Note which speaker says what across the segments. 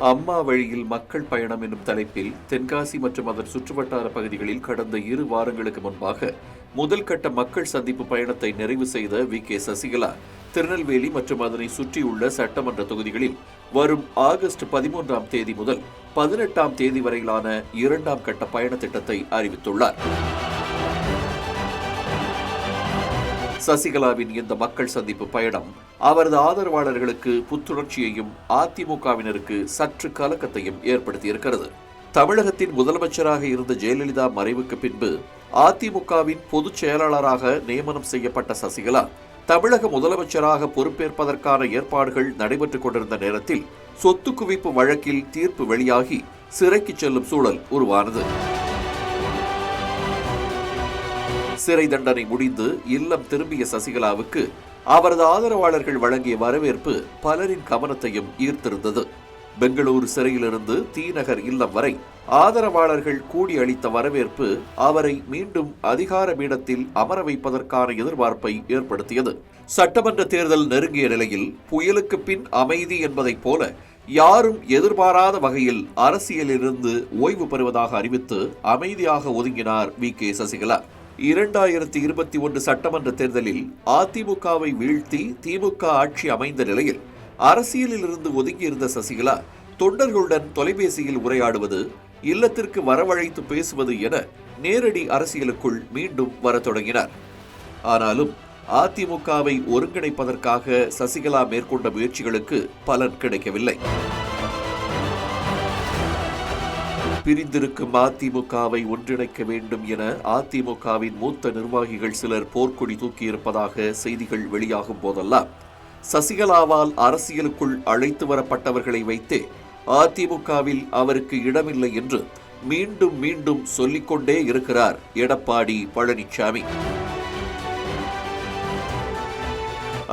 Speaker 1: அம்மா வழியில் மக்கள் பயணம் என்னும் தலைப்பில் தென்காசி மற்றும் அதன் சுற்றுவட்டார பகுதிகளில் கடந்த 2 வாரங்களுக்கு முன்பாக முதல் கட்ட மக்கள் சந்திப்பு பயணத்தை நிறைவு செய்த வி.கே. சசிகலா திருநெல்வேலி மற்றும் அதனை சுற்றியுள்ள சட்டமன்ற தொகுதிகளில் வரும் ஆகஸ்ட் 13ஆம் தேதி முதல் 18ஆம் தேதி வரையிலான 2ஆம் கட்ட பயண திட்டத்தை அறிவித்துள்ளார். சசிகலாவின் இந்த மக்கள் சந்திப்பு பயணம் அவரது ஆதரவாளர்களுக்கு புத்துணர்ச்சியையும் அதிமுகவினருக்கு சற்று கலக்கத்தையும் ஏற்படுத்தியிருக்கிறது. தமிழகத்தின் முதலமைச்சராக இருந்த ஜெயலலிதா மறைவுக்கு பின்பு அதிமுகவின் பொதுச் செயலாளராக நியமனம் செய்யப்பட்ட சசிகலா தமிழக முதலமைச்சராக பொறுப்பேற்பதற்கான ஏற்பாடுகள் நடைபெற்றுக் கொண்டிருந்த நேரத்தில் சொத்து குவிப்பு வழக்கில் தீர்ப்பு வெளியாகி சிறைக்கு செல்லும் சூழல் உருவானது. சிறை தண்டனை முடிந்து இல்லம் திரும்பிய சசிகலாவுக்கு அவரது ஆதரவாளர்கள் வழங்கிய வரவேற்பு பலரின் கவனத்தையும் ஈர்த்திருந்தது. பெங்களூரு சிறையிலிருந்து தீநகர் இல்லம் வரை ஆதரவாளர்கள் கூடி அளித்த வரவேற்பு அவரை மீண்டும் அதிகார பீடத்தில் அமர வைப்பதற்கான எதிர்பார்ப்பை ஏற்படுத்தியது. சட்டமன்ற தேர்தல் நெருங்கிய நிலையில் புயலுக்கு பின் அமைதி என்பதைப் போல யாரும் எதிர்பாராத வகையில் அரசியலிலிருந்து ஓய்வு பெறுவதாக அறிவித்து அமைதியாக ஒதுங்கினார் வி.கே. சசிகலா. 2021 சட்டமன்ற தேர்தலில் அதிமுகவை வீழ்த்தி திமுக ஆட்சி அமைந்த நிலையில் அரசியலில் இருந்து ஒதுங்கியிருந்த சசிகலா தொண்டர்களுடன் தொலைபேசியில் உரையாடுவது, இல்லத்திற்கு வரவழைத்து பேசுவது என நேரடி அரசியலுக்குள் மீண்டும் வரத் தொடங்கினார். ஆனாலும் அதிமுகவை ஒருங்கிணைப்பதற்காக சசிகலா மேற்கொண்ட முயற்சிகளுக்கு பலன் கிடைக்கவில்லை. பிரிந்திருக்கும் அதிமுகவை ஒன்றிணைக்க வேண்டும் என அதிமுகவின் மூத்த நிர்வாகிகள் சிலர் போர்க்கொடி தூக்கியிருப்பதாக செய்திகள் வெளியாகும் போதெல்லாம் சசிகலாவால் அரசியலுக்குள் அழைத்து வரப்பட்டவர்களை வைத்தே அதிமுகவில் அவருக்கு இடமில்லை என்று மீண்டும் மீண்டும் சொல்லிக்கொண்டே இருக்கிறார் எடப்பாடி பழனிசாமி.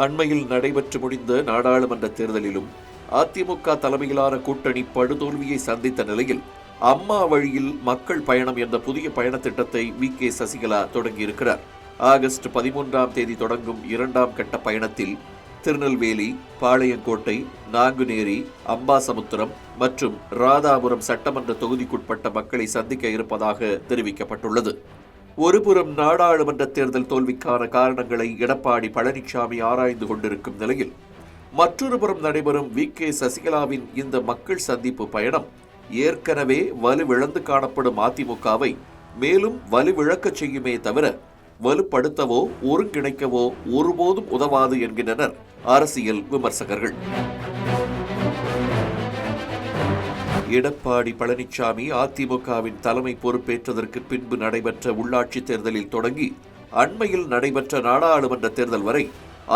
Speaker 1: அண்மையில் நடைபெற்று முடிந்த நாடாளுமன்ற தேர்தலிலும் அதிமுக தலைமையிலான கூட்டணி படுதோல்வியை சந்தித்த நிலையில் அம்மா வழியில் மக்கள் பயணம் என்ற புதிய பயண திட்டத்தை வி.கே. சசிகலா தொடங்கியிருக்கிறார். ஆகஸ்ட் 13ஆம் தேதி தொடங்கும் 2ஆம் கட்ட பயணத்தில் திருநெல்வேலி, பாளையங்கோட்டை, நாங்குநேரி, அம்பாசமுத்திரம் மற்றும் ராதாபுரம் சட்டமன்ற தொகுதிக்குட்பட்ட மக்களை சந்திக்க இருப்பதாக தெரிவிக்கப்பட்டுள்ளது. ஒருபுறம் நாடாளுமன்ற தேர்தல் தோல்விக்கான காரணங்களை எடப்பாடி பழனிசாமி ஆராய்ந்து கொண்டிருக்கும் நிலையில் மற்றொரு புறம் நடைபெறும் வி.கே. சசிகலாவின் இந்த மக்கள் சந்திப்பு பயணம் ஏற்கனவே வலுவிழந்து காணப்படும் அதிமுகவை மேலும் வலுவிழக்கச் செய்யுமே தவிர வலுப்படுத்தவோ ஒருங்கிணைக்கவோ ஒருபோதும் உதவாது என்கின்றனர் அரசியல் விமர்சகர்கள். எடப்பாடி பழனிசாமி அதிமுகவின் தலைமை பொறுப்பேற்றதற்கு பின்பு நடைபெற்ற உள்ளாட்சி தேர்தலில் தொடங்கி அண்மையில் நடைபெற்ற நாடாளுமன்ற தேர்தல் வரை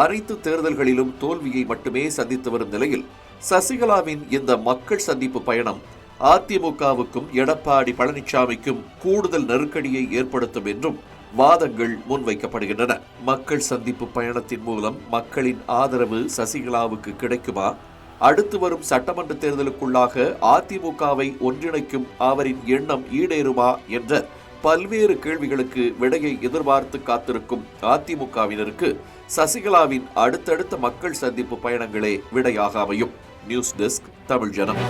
Speaker 1: அனைத்து தேர்தல்களிலும் தோல்வியை மட்டுமே சந்தித்து வரும் நிலையில் சசிகலாவின் இந்த மக்கள் சந்திப்பு பயணம் அதிமுகவுக்கும் எடப்பாடி பழனிசாமிக்கும் கூடுதல் நெருக்கடியை ஏற்படுத்தும் என்றும் வாதங்கள் முன்வைக்கப்படுகின்றன. மக்கள் சந்திப்பு பயணத்தின் மூலம் மக்களின் ஆதரவு சசிகலாவுக்கு கிடைக்குமா? அடுத்து வரும் சட்டமன்ற தேர்தலுக்குள்ளாக அதிமுகவை ஒன்றிணைக்கும் அவரின் எண்ணம் ஈடேறுமா என்ற பல்வேறு கேள்விகளுக்கு விடையை எதிர்பார்த்து காத்திருக்கும் அதிமுகவினருக்கு சசிகலாவின் அடுத்தடுத்த மக்கள் சந்திப்பு பயணங்களே விடையாக அமையும். நியூஸ் டெஸ்க், தமிழ் ஜனம்.